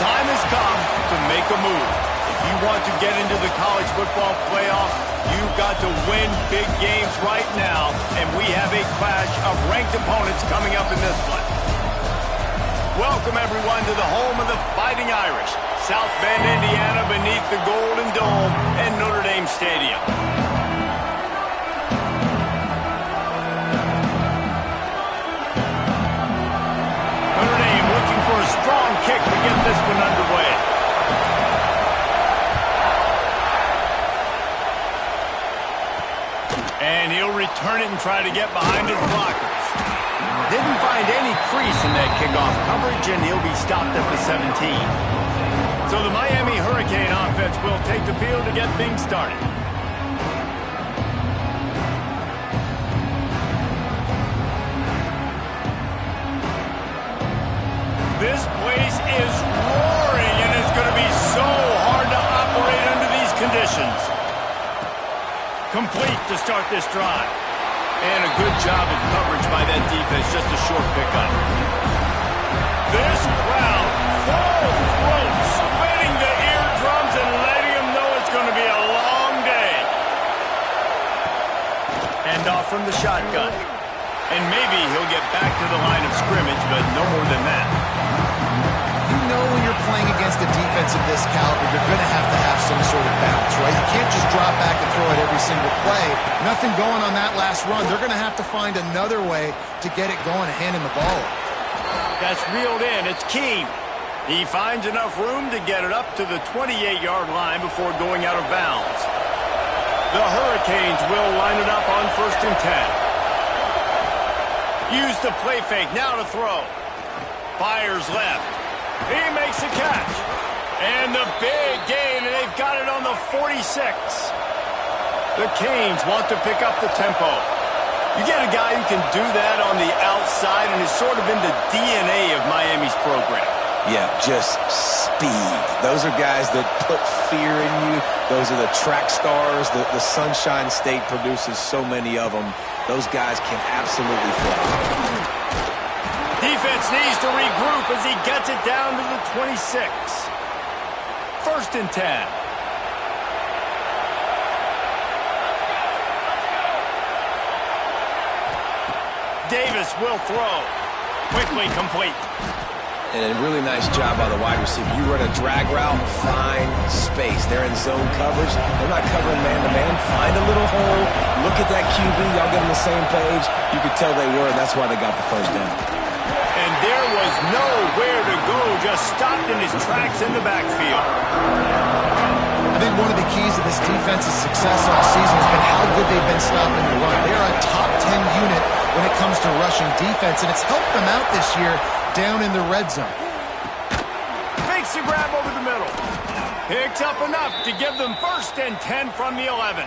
time has come to make a move. If you want to get into the college football playoffs, you've got to win big games right now, and we have a clash of ranked opponents coming up in this one. Welcome, everyone, to the home of the Fighting Irish, South Bend, Indiana, beneath the Golden Dome and Notre Dame Stadium. Notre Dame looking for a strong kick to get this one underway. And he'll return it and try to get behind his blockers. Didn't find any crease in that kickoff coverage, and he'll be stopped at the 17. So the Miami Hurricane offense will take the field to get things started. This place is roaring, and it's going to be so hard to operate under these conditions. Complete to start this drive. And a good job of coverage by that defense, just a short pickup. This crowd, full throat, splitting the eardrums and letting them know it's going to be a long day. And off from the shotgun. And maybe he'll get back to the line of scrimmage, but no more than that. You know when you're playing against a defense of this caliber, you're going to have some sort of bounce, right? You can't just drop back and throw it every single play. Nothing going on that last run. They're going to have to find another way to get it going and hand him the ball. That's reeled in. It's Keene. He finds enough room to get it up to the 28-yard line before going out of bounds. The Hurricanes will line it up on 1st and 10. Use the play fake. Now to throw. Fires left. He makes a catch. And the big gain, and they've got it on the 46. The Canes want to pick up the tempo. You get a guy who can do that on the outside and is sort of in the DNA of Miami's program. Yeah, just speed. Those are guys that put fear in you. Those are the track stars. The Sunshine State produces so many of them. Those guys can absolutely fly. Defense needs to regroup as he gets it down to the 26. 1st and 10. Davis will throw. Quickly complete. And a really nice job by the wide receiver. You run a drag route, find space. They're in zone coverage. They're not covering man-to-man. Find a little hole. Look at that QB. Y'all get on the same page. You could tell they were, and that's why they got the first down. And there was nowhere to go. Just stopped in his tracks in the backfield. I think one of the keys to this defense's success all season has been how good they've been stopping the run. They're a top 10 unit when it comes to rushing defense, and it's helped them out this year down in the red zone. Makes the grab over the middle. Picks up enough to give them 1st and 10 from the 11.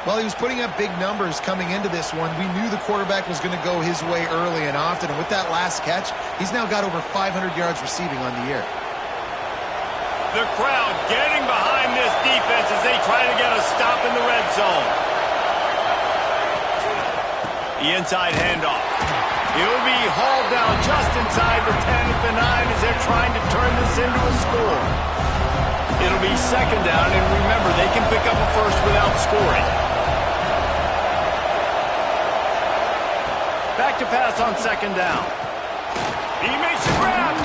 Well, he was putting up big numbers coming into this one. We knew the quarterback was going to go his way early and often, and with that last catch, he's now got over 500 yards receiving on the year. The crowd getting behind this defense as they try to get a stop in the red zone. The inside handoff. He'll be hauled down just inside the 10 at the 9 as they're trying to turn this into a score. It'll be 2nd down, and remember, they can pick up a first without scoring. Back to pass on 2nd down. He makes a grab.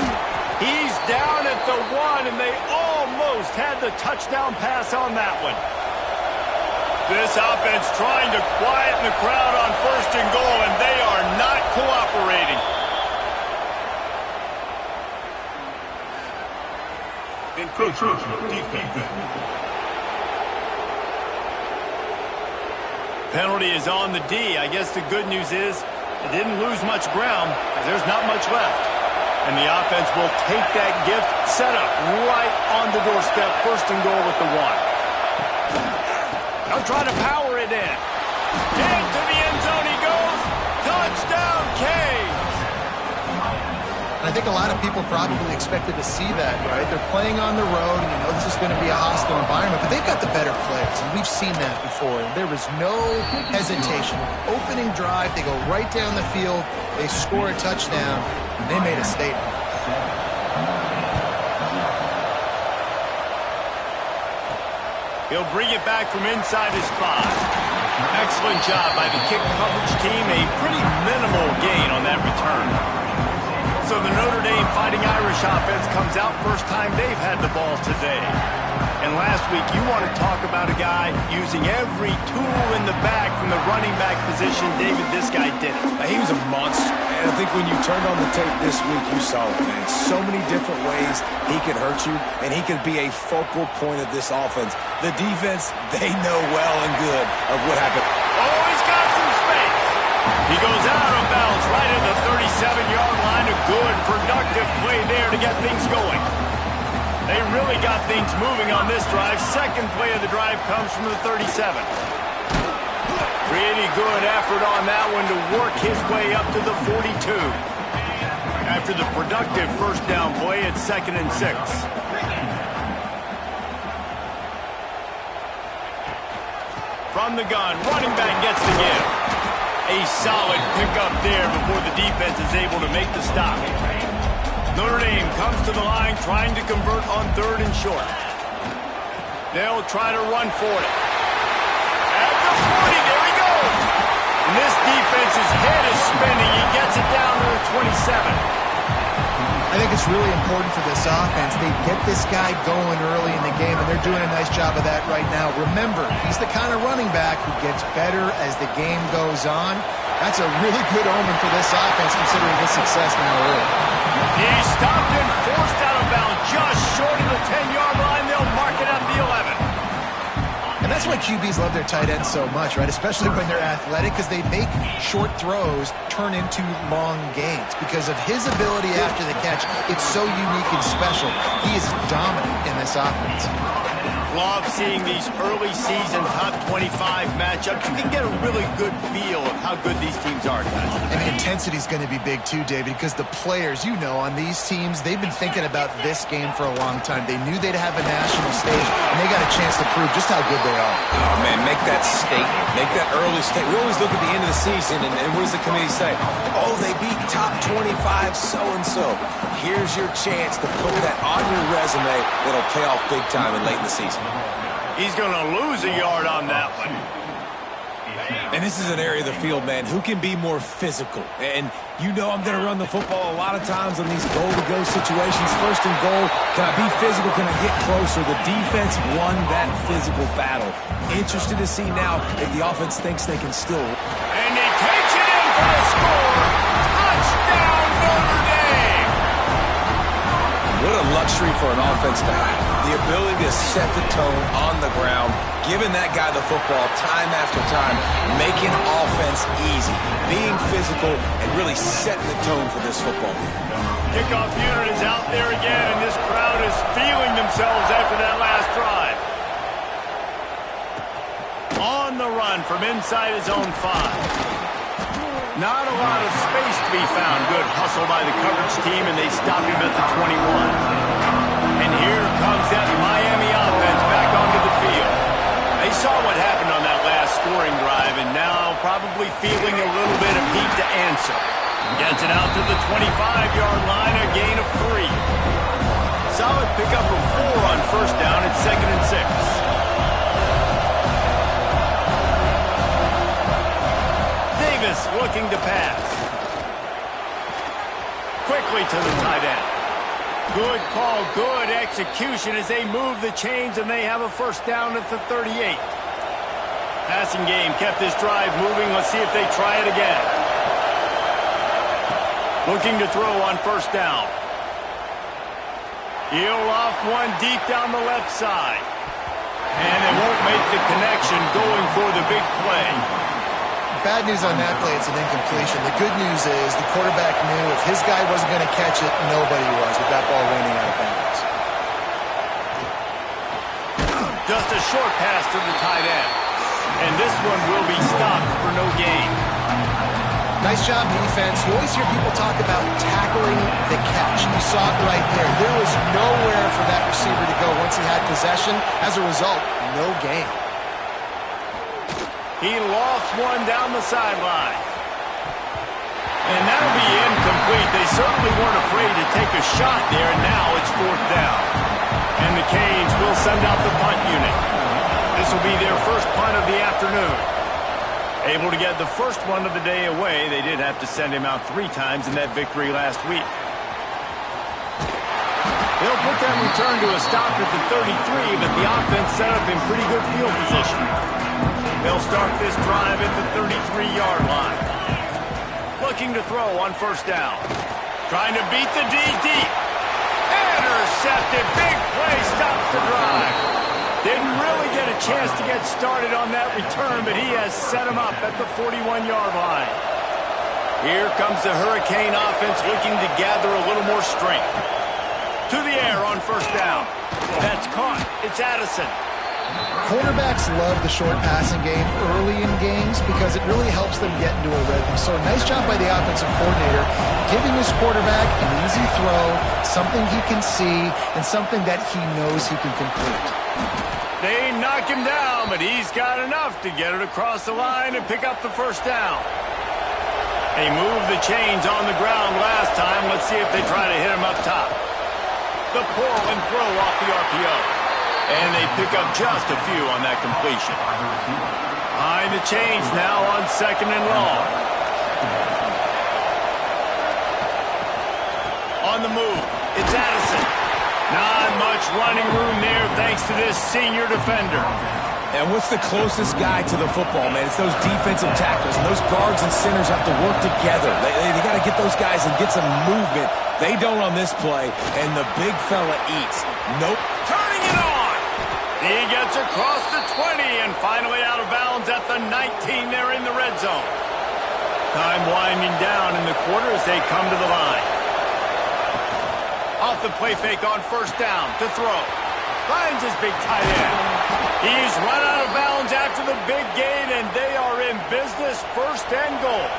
He's down at the 1, and they almost had the touchdown pass on that one. This offense trying to quieten the crowd on 1st and goal, and they are not cooperating. Penalty is on the D. I guess the good news is it didn't lose much ground because there's not much left. And the offense will take that gift, set up right on the doorstep, 1st and goal with the 1. They'll try to power it in. Into the end zone he goes. Touchdown, Canes. I think a lot of people probably expected to see that, right? They're playing on the road, and you know this is going to be a hostile environment, but they've got the better players, and we've seen that before. And there was no hesitation. Opening drive, they go right down the field, they score a touchdown, and they made a statement. He'll bring it back from inside his 5. Excellent job by the kick coverage team. A pretty minimal gain on that return. So the Notre Dame Fighting Irish offense comes out first time they've had the ball today. And last week, you want to talk about a guy using every tool in the bag from the running back position. David, this guy did it. He was a monster. And I think when you turned on the tape this week, you saw it, man. So many different ways he could hurt you, and he could be a focal point of this offense. The defense, they know well and good of what happened. Oh, he's got some space. He goes out of bounds right at the 37-yard line. A good, productive play there to get things going. They really got things moving on this drive. Second play of the drive comes from the 37. Pretty good effort on that one to work his way up to the 42. After the productive first down play, it's 2nd and 6. From the gun, running back gets the give. A solid pickup there before the defense is able to make the stop. Notre Dame comes to the line trying to convert on 3rd and short. They'll try to run for it. At the 40, there he goes. And this defense's head is spinning. He gets it down to the 27. I think it's really important for this offense. They get this guy going early in the game, and they're doing a nice job of that right now. Remember, he's the kind of running back who gets better as the game goes on. That's a really good omen for this offense, considering his success now early. He's stopped and forced out of bounds just short of the 10-yard line. They'll mark it at the 11. And that's why QBs love their tight ends so much, right? Especially when they're athletic, because they make short throws turn into long gains. Because of his ability after the catch, it's so unique and special. He is dominant in this offense. Love seeing these early season top 25 matchups. You can get a really good feel of how good these teams are, guys. And the intensity is going to be big too, David, because the players, you know, on these teams, they've been thinking about this game for a long time. They knew they'd have a national stage, and they got a chance to prove just how good they are. Oh, man, make that statement. Make that early statement. We always look at the end of the season, and what does the committee say? Oh, they beat top 25 so-and-so. Here's your chance to put that on your resume that'll pay off big time and late in the season. He's going to lose a yard on that one. And this is an area of the field, man, who can be more physical. And you know I'm going to run the football a lot of times on these goal-to-go situations. First and goal, can I be physical? Can I get closer? The defense won that physical battle. Interested to see now if the offense thinks they can still. And he takes it in for the score. Touchdown, Notre Dame. What a luxury for an offense to have. The ability to set the tone on the ground, giving that guy the football time after time, making offense easy, being physical, and really setting the tone for this football team. Kickoff unit is out there again, and this crowd is feeling themselves after that last drive. On the run from inside his own 5. Not a lot of space to be found. Good hustle by the coverage team, and they stop him at the 21. And here comes that Miami offense back onto the field. They saw what happened on that last scoring drive, and now probably feeling a little bit of heat to answer. Gets it out to the 25-yard line, a gain of 3. Solid pickup of 4 on first down. It's 2nd and 6. Davis looking to pass. Quickly to the tight end. Good call, good execution as they move the chains, and they have a first down at the 38. Passing game kept this drive moving. Let's see if they try it again. Looking to throw on first down. He'll loft one deep down the left side. And they won't make the connection going for the big play. Bad news on that play, it's an incompletion. The good news is the quarterback knew if his guy wasn't going to catch it, nobody was with that ball raining out of bounds. Just a short pass to the tight end. And this one will be stopped for no gain. Nice job, defense. You always hear people talk about tackling the catch. You saw it right there. There was nowhere for that receiver to go once he had possession. As a result, no gain. He lost one down the sideline. And that'll be incomplete. They certainly weren't afraid to take a shot there, and now it's 4th down. And the Canes will send out the punt unit. This will be their first punt of the afternoon. Able to get the first one of the day away. They did have to send him out 3 times in that victory last week. They'll put that return to a stop at the 33, but the offense set up in pretty good field position. They'll start this drive at the 33-yard line. Looking to throw on first down. Trying to beat the D deep. Intercepted. Big play stops the drive. Didn't really get a chance to get started on that return, but he has set him up at the 41-yard line. Here comes the Hurricane offense looking to gather a little more strength. To the air on first down. That's caught. It's Addison. Quarterbacks love the short passing game early in games because it really helps them get into a rhythm. So nice job by the offensive coordinator giving his quarterback an easy throw, something he can see, and something that he knows he can complete. They knock him down, but he's got enough to get it across the line and pick up the first down. They moved the chains on the ground last time. Let's see if they try to hit him up top. The pull and throw off the RPO. And they pick up just a few on that completion. Behind the chains now on second and long. On the move, it's Addison. Not much running room there thanks to this senior defender. And what's the closest guy to the football, man? It's those defensive tackles. And those guards and centers have to work together. They got to get those guys and get some movement. They don't on this play, and the big fella eats. Nope. Turning it on. He gets across the 20 and finally out of bounds at the 19 there in the red zone. Time winding down in the quarter as they come to the line. Off the play fake on first down to throw. Finds his big tight end. He's run out of bounds after the big gain, and they are in business, first and goal.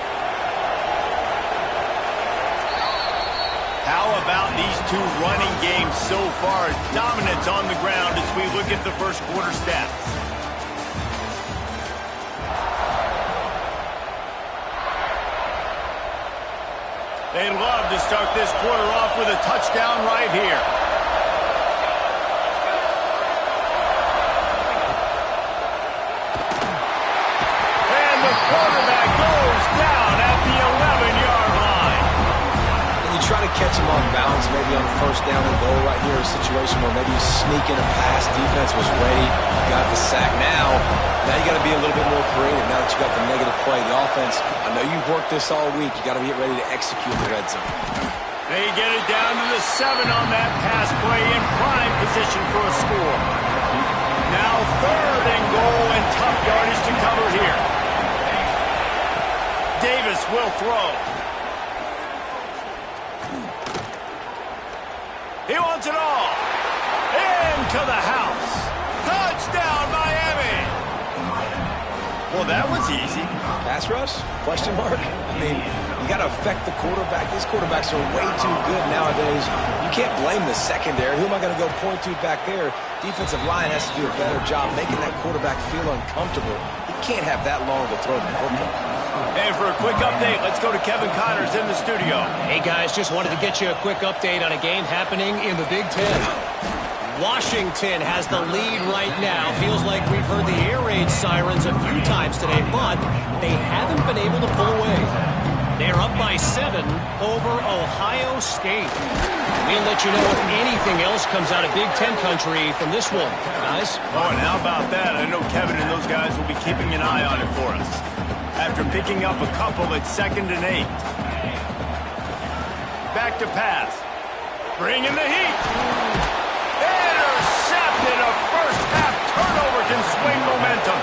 How about these two running games so far? Dominance on the ground as we look at the first quarter stats. They'd love to start this quarter off with a touchdown right here. Quarterback goes down at the 11-yard line. And you try to catch him on bounds, maybe on first down and goal right here, a situation where maybe you sneak in a pass, defense was ready, got the sack. Now you got to be a little bit more creative now that you got the negative play. The offense, I know you've worked this all week. You got to get ready to execute the red zone. They get it down to the 7 on that pass play in prime position for a score. Now third and goal and tough yardage to cover here. Davis will throw. He wants it all. Into the house. Touchdown, Miami. Well, that was easy. Pass rush? Question mark? I mean, you got to affect the quarterback. These quarterbacks are way too good nowadays. You can't blame the secondary. Who am I going to go point to back there? Defensive line has to do a better job making that quarterback feel uncomfortable. He can't have that long to throw the football. And for a quick update, let's go to Kevin Connors in the studio. Hey, guys, just wanted to get you a quick update on a game happening in the Big Ten. Washington has the lead right now. Feels like we've heard the air raid sirens a few times today, but they haven't been able to pull away. They're up by 7 over Ohio State. We'll let you know if anything else comes out of Big Ten country from this one, guys. Oh, and how about that? I know Kevin and those guys will be keeping an eye on it for us. After picking up a couple at 2nd and 8. Back to pass. Bring in the heat. Intercepted. A first-half turnover can swing momentum.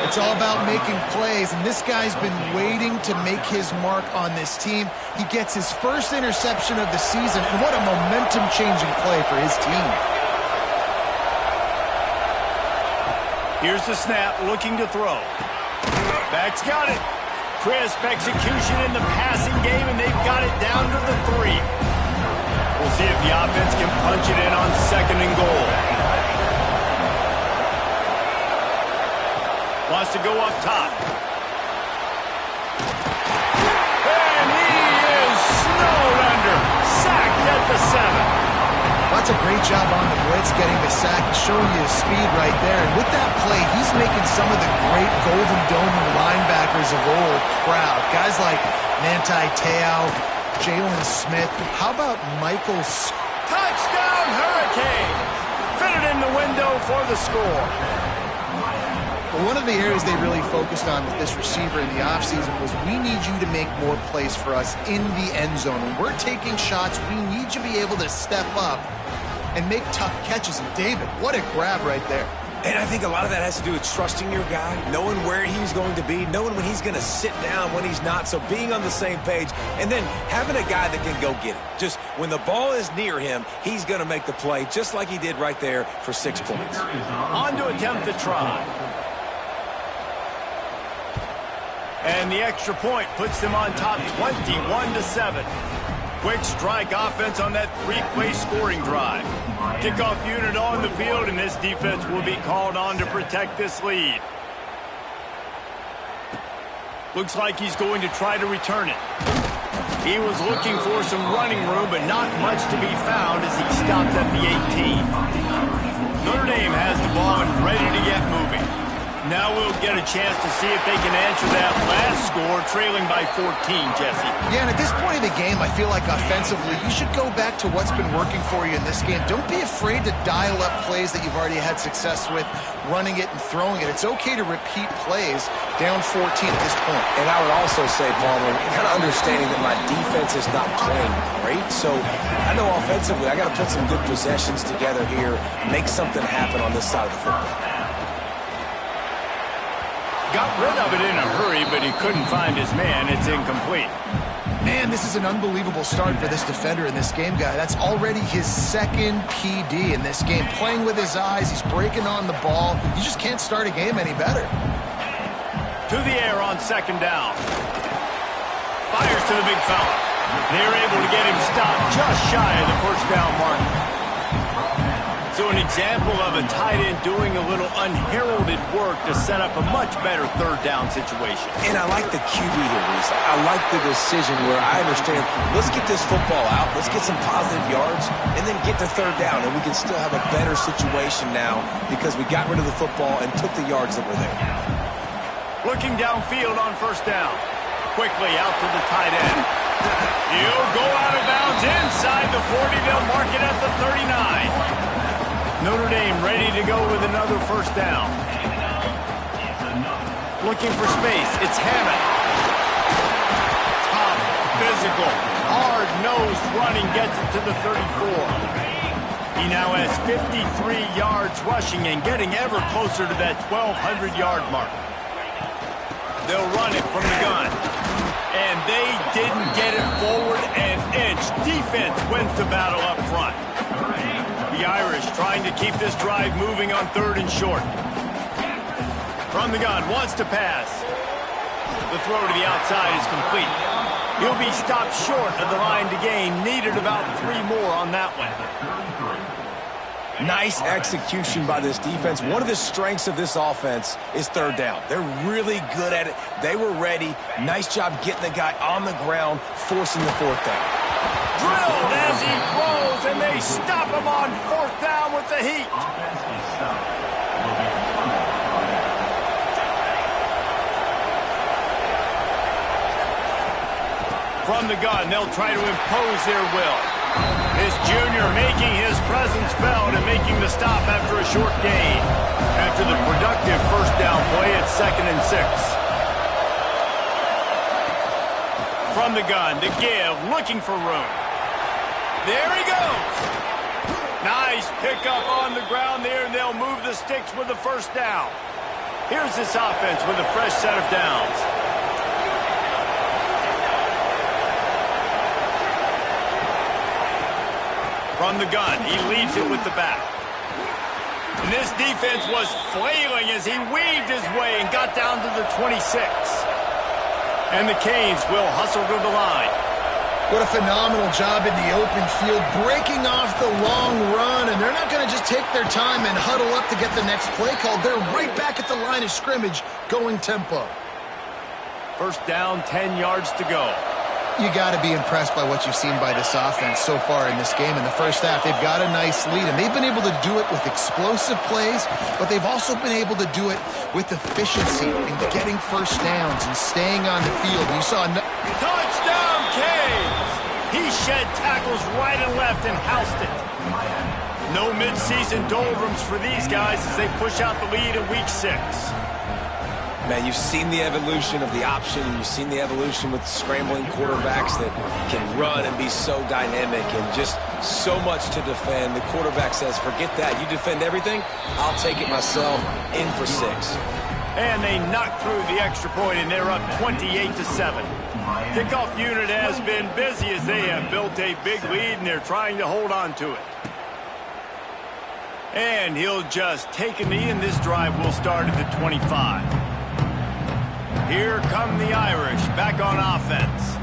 It's all about making plays, and this guy's been waiting to make his mark on this team. He gets his first interception of the season, and what a momentum-changing play for his team. Here's the snap, looking to throw. Back's got it. Crisp execution in the passing game, and they've got it down to the 3. We'll see if the offense can punch it in on 2nd and goal. Wants to go up top. And he is snowed under. Sacked at the 7. That's a great job on the blitz, getting the sack, showing you his speed right there. And with that play, he's making some of the great Golden Dome linebackers of old proud. Guys like Manti Te'o, Jalen Smith. How about Michael Touchdown, Hurricane! Fitted in the window for the score. Well, one of the areas they really focused on with this receiver in the offseason was we need you to make more plays for us in the end zone. When we're taking shots, we need you to be able to step up and make tough catches. And David, what a grab right there. And I think a lot of that has to do with trusting your guy, knowing where he's going to be, knowing when he's going to sit down, when he's not, so being on the same page, and then having a guy that can go get it. Just when the ball is near him, he's going to make the play, just like he did right there for 6 points. On to attempt the try. And the extra point puts them on top 21-7. Quick strike offense on that 3-play scoring drive. Kickoff unit on the field, and this defense will be called on to protect this lead. Looks like he's going to try to return it. He was looking for some running room, but not much to be found as he stopped at the 18. Notre Dame has the ball and ready to get moving. Now we'll get a chance to see if they can answer that last score, trailing by 14, Jesse. Yeah, and at this point in the game, I feel like offensively, you should go back to what's been working for you in this game. Don't be afraid to dial up plays that you've already had success with, running it and throwing it. It's okay to repeat plays down 14 at this point. And I would also say, Palmer, kind of understanding that my defense is not playing great, so I know offensively I got to put some good possessions together here, make something happen on this side of the football. Got rid of it in a hurry, but he couldn't find his man. It's incomplete. Man, this is an unbelievable start for this defender in this game, guy. That's already his second PD in this game. Playing with his eyes, he's breaking on the ball. You just can't start a game any better. To the air on second down. Fires to the big fella. They're able to get him stopped just shy of the first down mark. So an example of a tight end doing a little unheralded work to set up a much better third down situation. And I like the QB here, Reese. I like the decision where I understand, let's get this football out, let's get some positive yards, and then get to third down, and we can still have a better situation now because we got rid of the football and took the yards that were there. Looking downfield on first down. Quickly out to the tight end. He'll go out of bounds inside the 40. They'll mark it at the 39. Notre Dame ready to go with another first down. Looking for space. It's Hammond. Tough, physical, hard-nosed running gets it to the 34. He now has 53 yards rushing and getting ever closer to that 1,200-yard mark. They'll run it from the gun. And they didn't get it forward an inch. Defense wins the battle up front. The Irish trying to keep this drive moving on third and short. From the gun, wants to pass. The throw to the outside is complete. He'll be stopped short of the line to gain. Needed about 3 more on that one. Nice execution by this defense. One of the strengths of this offense is third down. They're really good at it. They were ready. Nice job getting the guy on the ground, forcing the fourth down. Drilled as he throws, and they stop him on fourth down with the heat. From the gun, they'll try to impose their will. This junior making his presence felt and making the stop after a short gain. After the productive first down play at 2nd and 6. From the gun, to give, looking for room. There he goes. Nice pickup on the ground there, and they'll move the sticks with the first down. Here's this offense with a fresh set of downs. From the gun, he leads it with the back. And this defense was flailing as he weaved his way and got down to the 26. And the Canes will hustle to the line. What a phenomenal job in the open field, breaking off the long run, and they're not going to just take their time and huddle up to get the next play called. They're right back at the line of scrimmage, going tempo. First down, 10 yards to go. You got to be impressed by what you've seen by this offense so far in this game. In the first half, they've got a nice lead, and they've been able to do it with explosive plays, but they've also been able to do it with efficiency and getting first downs and staying on the field. You saw touchdown, Canes! He shed tackles right and left and housed it. No midseason doldrums for these guys as they push out the lead in Week 6. Man, you've seen the evolution of the option, and you've seen the evolution with scrambling quarterbacks that can run and be so dynamic and just so much to defend. The quarterback says, forget that. You defend everything, I'll take it myself. In for 6. And they knocked through the extra point, and they're up 28-7. Kickoff unit has been busy as they have built a big lead, and they're trying to hold on to it. And he'll just take a knee, and this drive will start at the 25. Here come the Irish back on offense.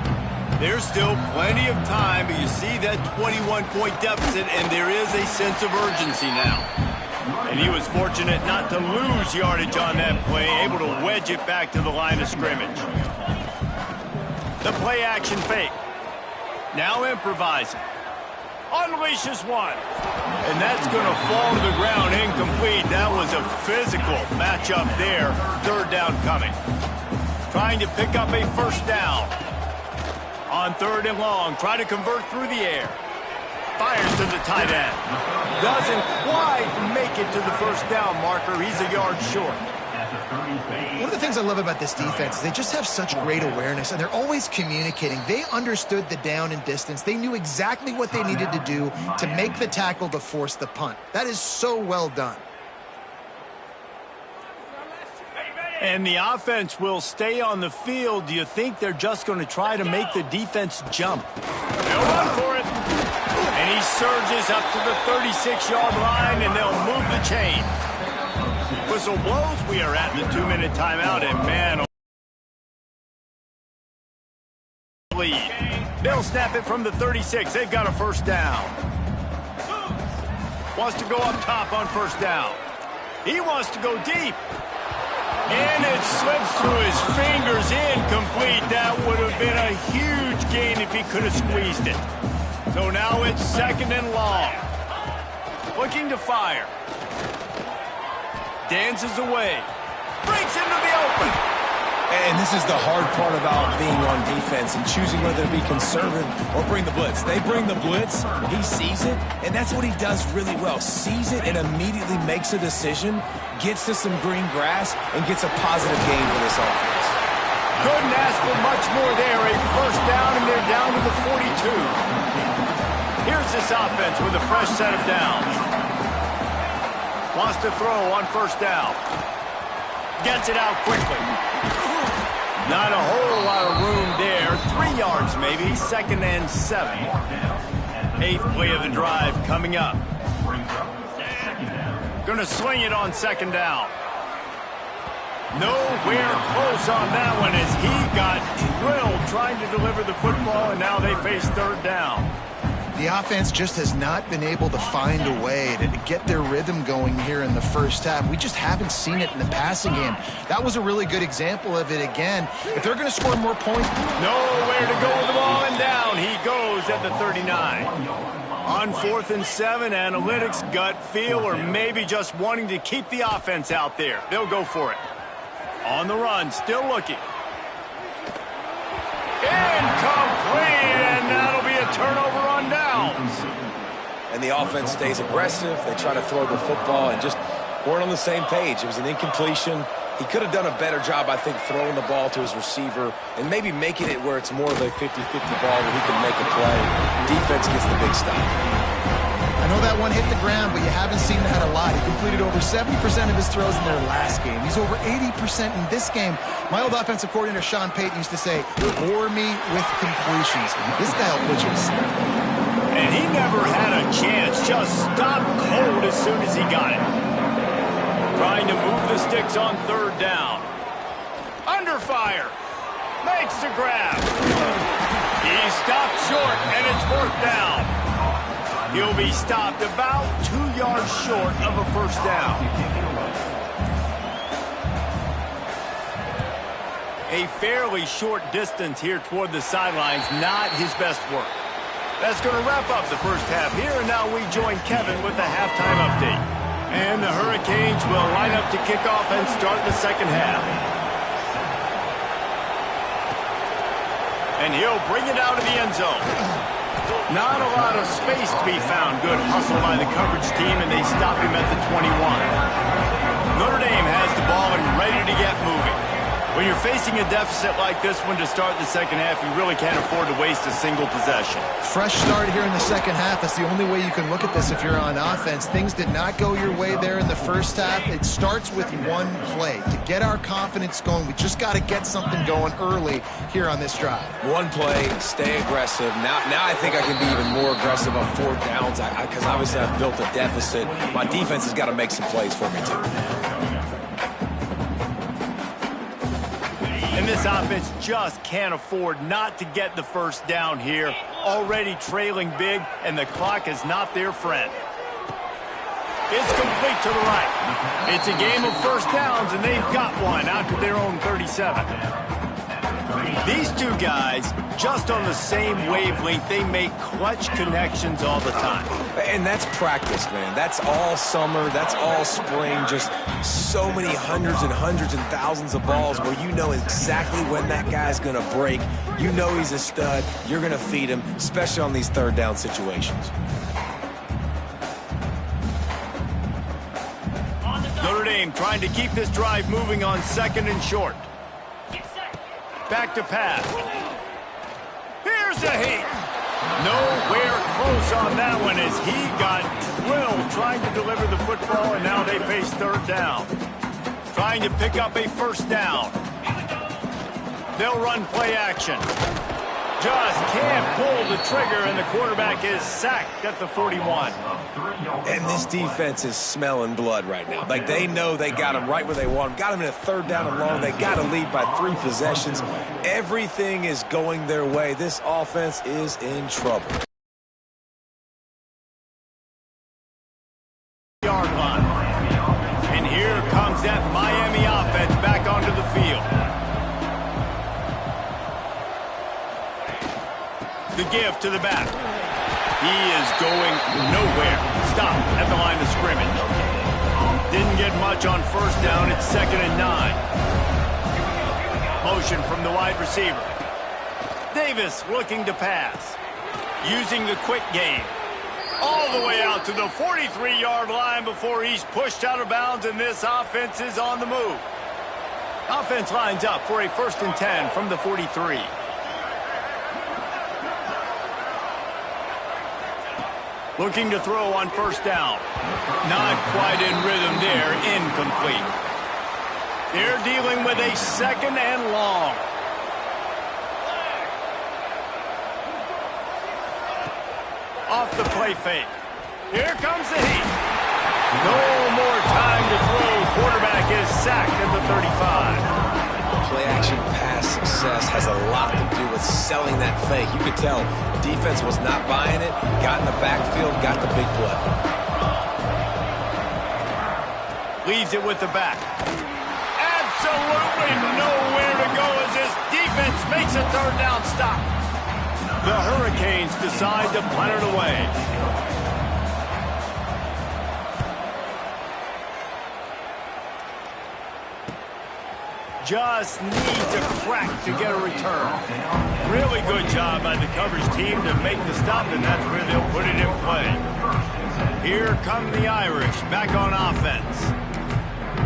There's still plenty of time, but you see that 21-point deficit, and there is a sense of urgency now. And he was fortunate not to lose yardage on that play, able to wedge it back to the line of scrimmage. The play action fake. Now improvising. Unleashes one. And that's going to fall to the ground incomplete. That was a physical matchup there. Third down coming. Trying to pick up a first down. On 3rd and long, try to convert through the air. Fires to the tight end. Doesn't quite make it to the first down marker. He's a yard short. One of the things I love about this defense is they just have such great awareness, and they're always communicating. They understood the down and distance. They knew exactly what they needed to do to make the tackle to force the punt. That is so well done. And the offense will stay on the field. Do you think they're just going to try to make the defense jump? They'll run for it. And he surges up to the 36-yard line, and they'll move the chain. Whistle blows. We are at the 2-minute timeout, and man, lead. They'll snap it from the 36. They've got a first down. Wants to go up top on first down. He wants to go deep. And it slips through his fingers, incomplete. That would have been a huge gain if he could have squeezed it. So now it's 2nd and long. Looking to fire. Dances away. Breaks into the open. And this is the hard part about being on defense and choosing whether to be conservative or bring the blitz. They bring the blitz, he sees it, and that's what he does really well. Sees it and immediately makes a decision, gets to some green grass, and gets a positive gain for this offense. Couldn't ask for much more there. A first down, and they're down to the 42. Here's this offense with a fresh set of downs. Wants to throw on first down. Gets it out quickly. Not a whole lot of room there. 3 yards maybe. 2nd and 7. 8th play of the drive coming up. Going to swing it on 2nd down. Nowhere close on that one as he got drilled trying to deliver the football, and now they face 3rd down. The offense just has not been able to find a way to get their rhythm going here in the first half. We just haven't seen it in the passing game. That was a really good example of it again. If they're going to score more points... Nowhere to go with the ball, and down he goes at the 39. On 4th and 7, analytics, gut feel, or maybe just wanting to keep the offense out there. They'll go for it. On the run, still looking. Incomplete, and that'll be a turnover on downs. And the offense stays aggressive. They try to throw the football and just weren't on the same page. It was an incompletion. He could have done a better job, I think, throwing the ball to his receiver and maybe making it where it's more of a 50-50 ball where he can make a play. Defense gets the big stop. I know that one hit the ground, but you haven't seen that a lot. He completed over 70% of his throws in their last game. He's over 80% in this game. My old offensive coordinator, Sean Payton, used to say, bore me with completions. This guy will put you to sleep. And he never had a chance. Just stopped cold as soon as he got it. Trying to move the sticks on 3rd down. Under fire. Makes the grab. He stopped short, and it's 4th down. He'll be stopped about 2 yards short of a first down. a fairly short distance here toward the sidelines, not his best work. That's going to wrap up the first half here, and now we join Kevin with the halftime update. And the Hurricanes will line up to kick off and start the second half. And he'll bring it out of the end zone. Not a lot of space to be found. Good hustle by the coverage team, and they stop him at the 21. Notre Dame has the ball and ready to get moving. When you're facing a deficit like this one to start the second half, you really can't afford to waste a single possession. Fresh start here in the second half. That's the only way you can look at this if you're on offense. Things did not go your way there in the first half. It starts with one play. To get our confidence going, we just got to get something going early here on this drive. One play, stay aggressive. Now I think I can be even more aggressive on fourth downs because obviously I've built a deficit. My defense has got to make some plays for me too. And this offense just can't afford not to get the first down here. Already trailing big, and the clock is not their friend. It's complete to the right. It's a game of first downs, and they've got one out to their own 37. These two guys, just on the same wavelength, they make clutch connections all the time. And that's practice, man. That's all summer. That's all spring. Just so many hundreds and thousands of balls where you know exactly when that guy's going to break. You know he's a stud. You're going to feed him, especially on these third down situations. Notre Dame trying to keep this drive moving on second and short. Back to pass. Here's a heat. Nowhere close on that one as he got drilled trying to deliver the football, and now they face third down. Trying to pick up a first down. They'll run play action. Just can't pull the trigger, and the quarterback is sacked at the 41. And this defense is smelling blood right now. Like, they know they got him right where they want him. Got him in a third down and long. They got to lead by 3 possessions. Everything is going their way. This offense is in trouble. Yard line. And here comes that Miami offense back onto the field. The give to the back. He is going nowhere. Stop at the line of scrimmage. Didn't get much on first down. It's 2nd and 9. Motion from the wide receiver. Davis looking to pass. Using the quick game. All the way out to the 43-yard line before he's pushed out of bounds, and this offense is on the move. Offense lines up for a 1st and 10 from the 43. Looking to throw on first down. Not quite in rhythm there. Incomplete. They're dealing with a 2nd and long. Off the play fake. Here comes the heat. No more time to throw. Quarterback is sacked at the 35. Play action pass success has a lot to do with selling that fake. You could tell defense was not buying it, got in the backfield, got the big play. Leaves it with the back. Absolutely nowhere to go as this defense makes a third down stop. The Hurricanes decide to punt it away. Just needs a crack to get a return. Really good job by the coverage team to make the stop, and that's where they'll put it in play. Here come the Irish back on offense.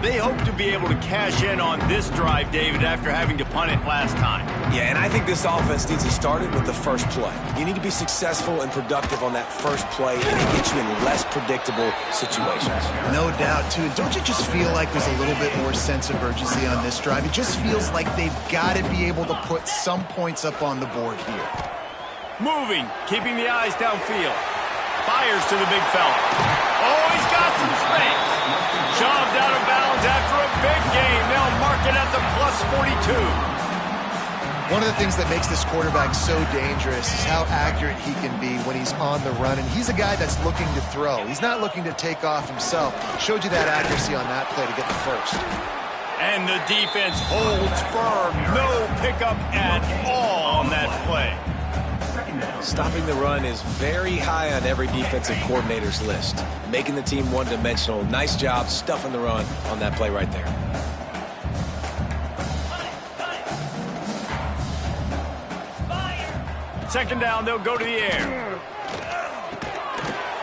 They hope to be able to cash in on this drive, David, after having to punt it last time. Yeah, and I think this offense needs to start it with the first play. You need to be successful and productive on that first play, and it gets you in less predictable situations. No doubt, too. Don't you just feel like there's a little bit more sense of urgency on this drive? It just feels like they've got to be able to put some points up on the board here. Moving, keeping the eyes downfield. Fires to the big fella. Oh, he's got some space. Shoved out of bounds after a big game. They'll mark it at the +42. One of the things that makes this quarterback so dangerous is how accurate he can be when he's on the run. And he's a guy that's looking to throw. He's not looking to take off himself. Showed you that accuracy on that play to get the first. And the defense holds firm. No pickup at all on that play. Stopping the run is very high on every defensive coordinator's list. Making the team one-dimensional. Nice job stuffing the run on that play right there. Second down, they'll go to the air.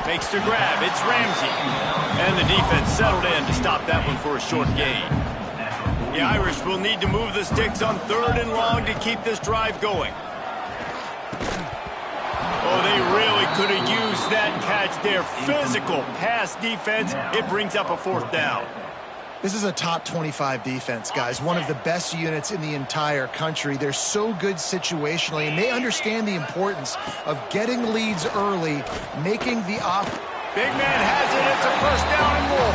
Makes the grab. It's Ramsey. And the defense settled in to stop that one for a short gain. The Irish will need to move the sticks on 3rd and long to keep this drive going. Oh, they really could have used that catch there. Physical pass defense. It brings up a 4th down. This is a top 25 defense, guys. One of the best units in the entire country. They're so good situationally, and they understand the importance of getting leads early, making the Big man has it. It's a 1st down and more.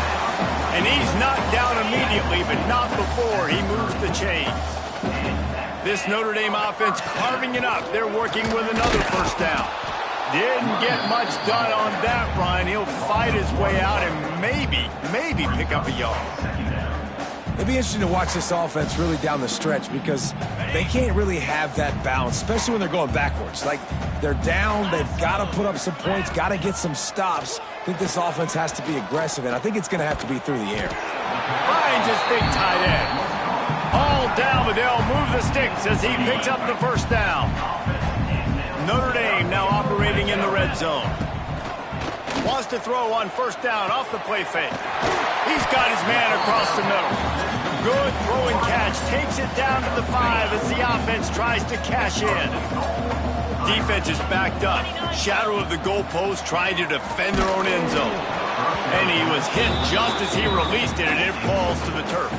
And he's knocked down immediately, but not before he moves the chains. This Notre Dame offense carving it up. They're working with another 1st down. Didn't get much done on that run. He'll fight his way out and maybe pick up a yard. It'll be interesting to watch this offense really down the stretch because they can't really have that balance, especially when they're going backwards. Like, they're down, they've got to put up some points, got to get some stops. I think this offense has to be aggressive, and I think it's going to have to be through the air. Finds his big tight end. All down, but they'll move the sticks as he picks up the 1st down. Notre Dame now operating in the red zone. Wants to throw on 1st down off the play fake. He's got his man across the middle. Good throwing catch. Takes it down to the 5 as the offense tries to cash in. Defense is backed up. Shadow of the goalpost trying to defend their own end zone. And he was hit just as he released it, and it falls to the turf.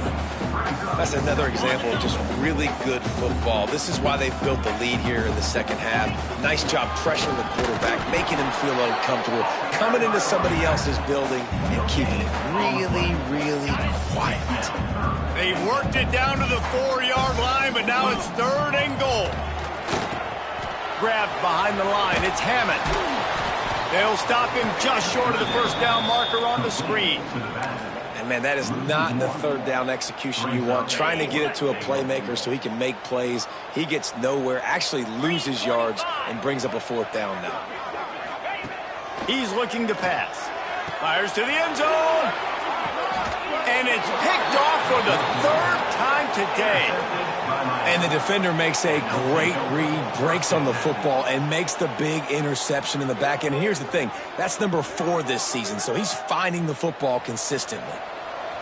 That's another example of just really good football. This is why they've built the lead here in the second half. Nice job pressuring the quarterback, making him feel uncomfortable, coming into somebody else's building and keeping it really, really quiet. They worked it down to the 4-yard line, but now it's 3rd and goal. Grabbed behind the line. It's Hammond. They'll stop him just short of the 1st down marker on the screen. And, man, that is not the 3rd down execution you want. Trying to get it to a playmaker so he can make plays. He gets nowhere, actually loses yards, and brings up a 4th down now. He's looking to pass. Fires to the end zone. And it's picked off for the 3rd time today. And the defender makes a great read, breaks on the football, and makes the big interception in the back end. And here's the thing, that's number 4 this season, so he's finding the football consistently.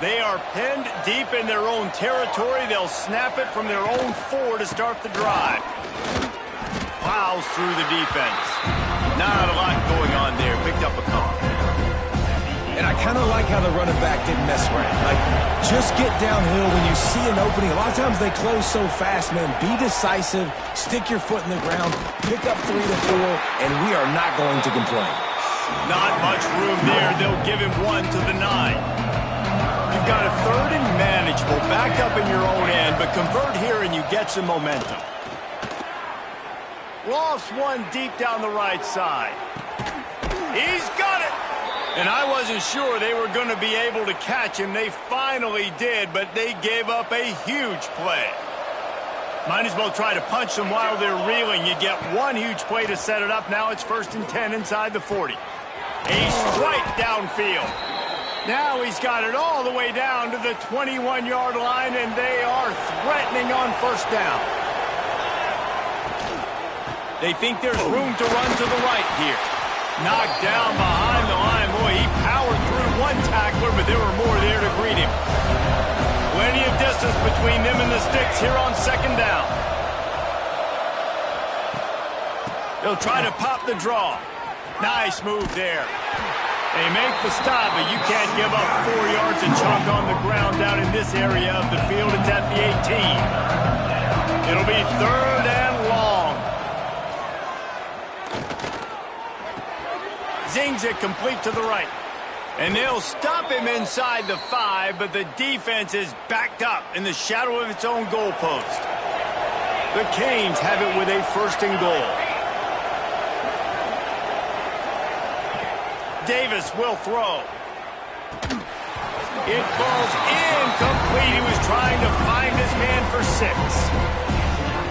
They are pinned deep in their own territory. They'll snap it from their own 4 to start the drive. Plows through the defense. Not a lot going on there. Picked up a couple. And I kind of like how the running back didn't mess around. Like, just get downhill when you see an opening. A lot of times they close so fast, man. Be decisive, stick your foot in the ground, pick up 3 to 4, and we are not going to complain. Not much room there. They'll give him 1 to the 9. You've got a 3rd and manageable, backed up in your own end, but convert here and you get some momentum. Lofts one deep down the right side. He's got it! And I wasn't sure they were going to be able to catch him. They finally did, but they gave up a huge play. Might as well try to punch them while they're reeling. You get one huge play to set it up. Now it's 1st and 10 inside the 40. A strike downfield. Now he's got it all the way down to the 21-yard line, and they are threatening on 1st down. They think there's room to run to the right here. Knocked down behind the line. Boy, he powered through one tackler, but there were more there to greet him. Plenty of distance between them and the sticks here on 2nd down. They'll try to pop the draw. Nice move there. They make the stop, but you can't give up 4 yards of chunk on the ground down in this area of the field. It's at the 18. It'll be 3rd and long. Zings it complete to the right. And they'll stop him inside the 5, but the defense is backed up in the shadow of its own goalpost. The Canes have it with a 1st and goal. Davis will throw. It falls incomplete. He was trying to find his man for 6.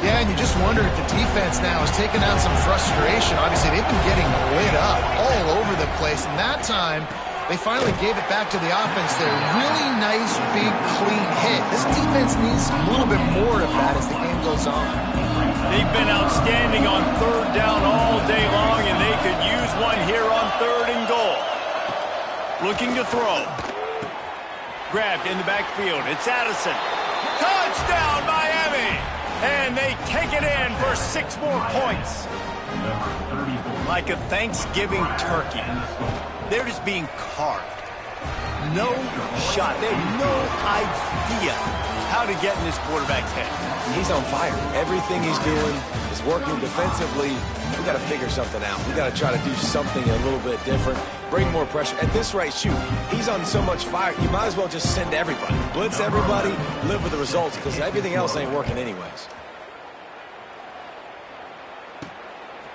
Yeah, and you just wonder if the defense now has taken out some frustration. Obviously, they've been getting lit up all over the place. And that time, they finally gave it back to the offense there. Really nice, big, clean hit. This defense needs a little bit more of that as the game goes on. They've been outstanding on 3rd down all day long, and they could use one here on 3rd and goal. Looking to throw. Grabbed in the backfield. It's Addison. Touchdown, Miami! And they take it in for 6 more points. Like a Thanksgiving turkey. They're just being carved. No shot. They have no idea how to get in this quarterback's head. He's on fire. Everything he's doing is working defensively. We got to figure something out. We got to try to do something a little bit different. Bring more pressure. At this rate, shoot, he's on so much fire, you might as well just send everybody. Blitz everybody, live with the results, because everything else ain't working anyways.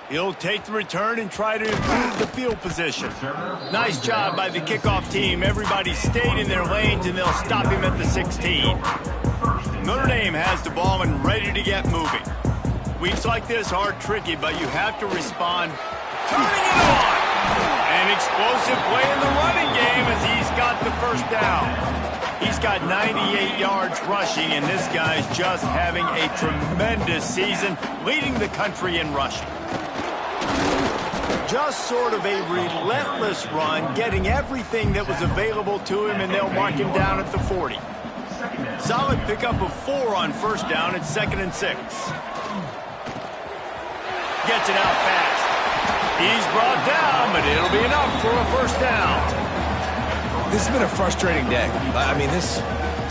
He'll take the return and try to improve the field position. Nice job by the kickoff team. Everybody stayed in their lanes, and they'll stop him at the 16. Notre Dame has the ball and ready to get moving. Weeks like this are tricky, but you have to respond. Turning it on! An explosive play in the running game as he's got the 1st down. He's got 98 yards rushing, and this guy's just having a tremendous season, leading the country in rushing. Just sort of a relentless run, getting everything that was available to him, and they'll mark him down at the 40. Solid pickup of 4 on 1st down at 2nd and 6. Gets it out fast. He's brought down, but it'll be enough for a 1st down. This has been a frustrating day. I mean,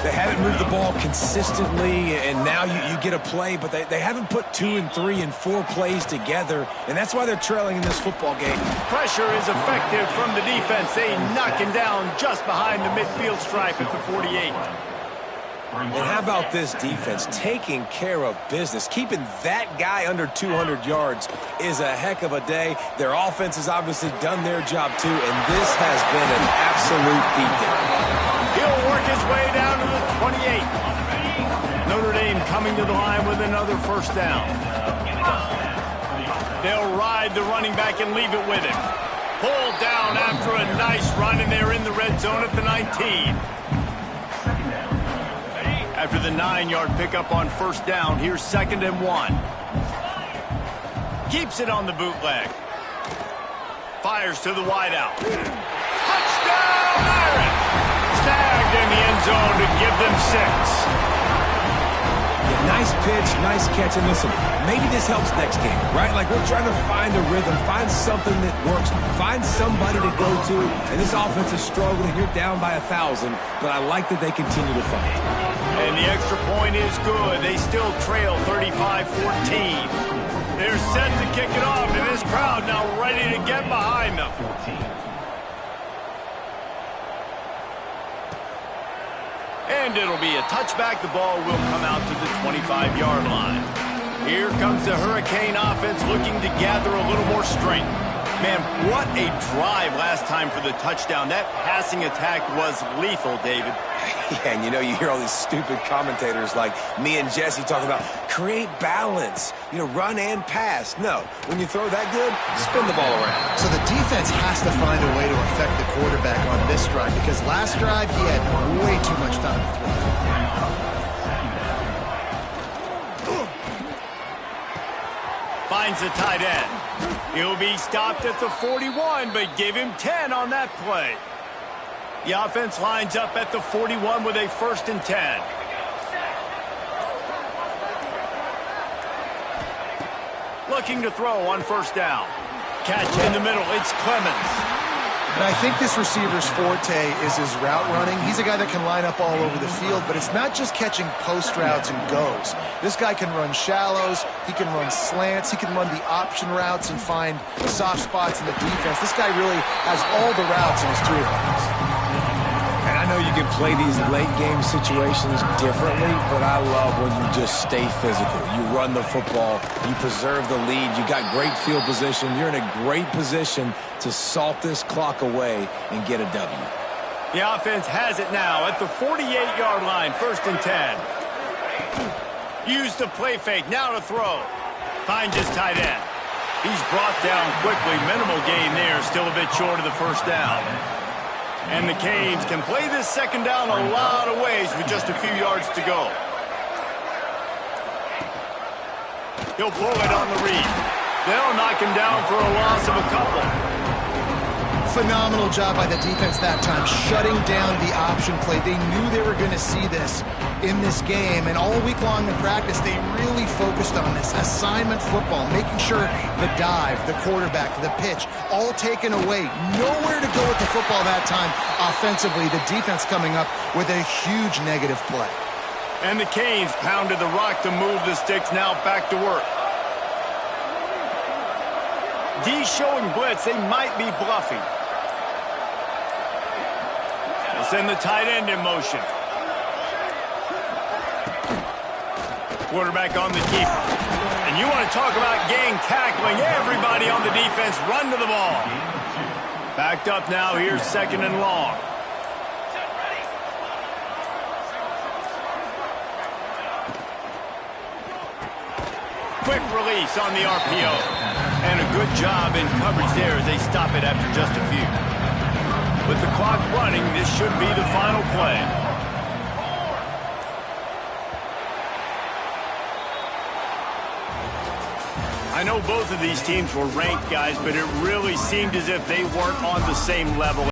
they haven't moved the ball consistently, and now you get a play, but they haven't put 2 and 3 and 4 plays together, and that's why they're trailing in this football game. Pressure is effective from the defense. They knock him down just behind the midfield stripe at the 48. And how about this defense taking care of business? Keeping that guy under 200 yards is a heck of a day. Their offense has obviously done their job too, and this has been an absolute beatdown. He'll work his way down to the 28. Notre Dame coming to the line with another 1st down. They'll ride the running back and leave it with him. Pulled down after a nice run, and they're in the red zone at the 19. After the 9-yard pickup on 1st down, here's 2nd and 1. Keeps it on the bootleg. Fires to the wideout. Touchdown, Irish! Snagged in the end zone to give them 6. Nice pitch, nice catch, and listen, maybe this helps next game, right? Like, we're trying to find a rhythm, find something that works, find somebody to go to, and this offense is struggling. You're down by 1,000, but I like that they continue to fight. And the extra point is good. They still trail 35-14. They're set to kick it off, and this crowd now ready to get behind them. And it'll be a touchback. The ball will come out to the 25-yard line. Here comes the Hurricane offense looking to gather a little more strength. Man, what a drive last time for the touchdown. That passing attack was lethal, David. Yeah, and you hear all these stupid commentators like me and Jesse talking about create balance, run and pass. No, when you throw that good, spin the ball around. So the defense has to find a way to affect the quarterback on this drive, because last drive he had way too much time to throw. Finds the tight end. He'll be stopped at the 41, but give him 10 on that play. The offense lines up at the 41 with a 1st and 10. Looking to throw on 1st down. Catch in the middle. It's Clemens. And I think this receiver's forte is his route running. He's a guy that can line up all over the field, but it's not just catching post routes and goes. This guy can run shallows, he can run slants, he can run the option routes and find soft spots in the defense. This guy really has all the routes in his toolbox. And I know you can play these late game situations differently, but I love when you just stay physical. You run the football, you preserve the lead, you got great field position, you're in a great position to salt this clock away and get a W. The offense has it now at the 48-yard line, 1st and 10. Use the play fake, now to throw. Finds his tight end. He's brought down quickly. Minimal gain there, still a bit short of the 1st down. And the Canes can play this 2nd down a lot of ways with just a few yards to go. He'll blow it on the read. They'll knock him down for a loss of a couple. Phenomenal job by the defense that time, shutting down the option play. They knew they were going to see this in this game, and all week long in practice, they really focused on this assignment football, making sure the dive, the quarterback, the pitch, all taken away. Nowhere to go with the football that time offensively. The defense coming up with a huge negative play. And the Canes pounded the rock to move the sticks, now back to work. D showing blitz, they might be bluffing. They send the tight end in motion. Quarterback on the keeper. And you want to talk about gang tackling. Everybody on the defense run to the ball. Backed up now, here's 2nd and long. Quick release on the RPO. And a good job in coverage there as they stop it after just a few. With the clock running, this should be the final play. I know both of these teams were ranked, guys, but it really seemed as if they weren't on the same level.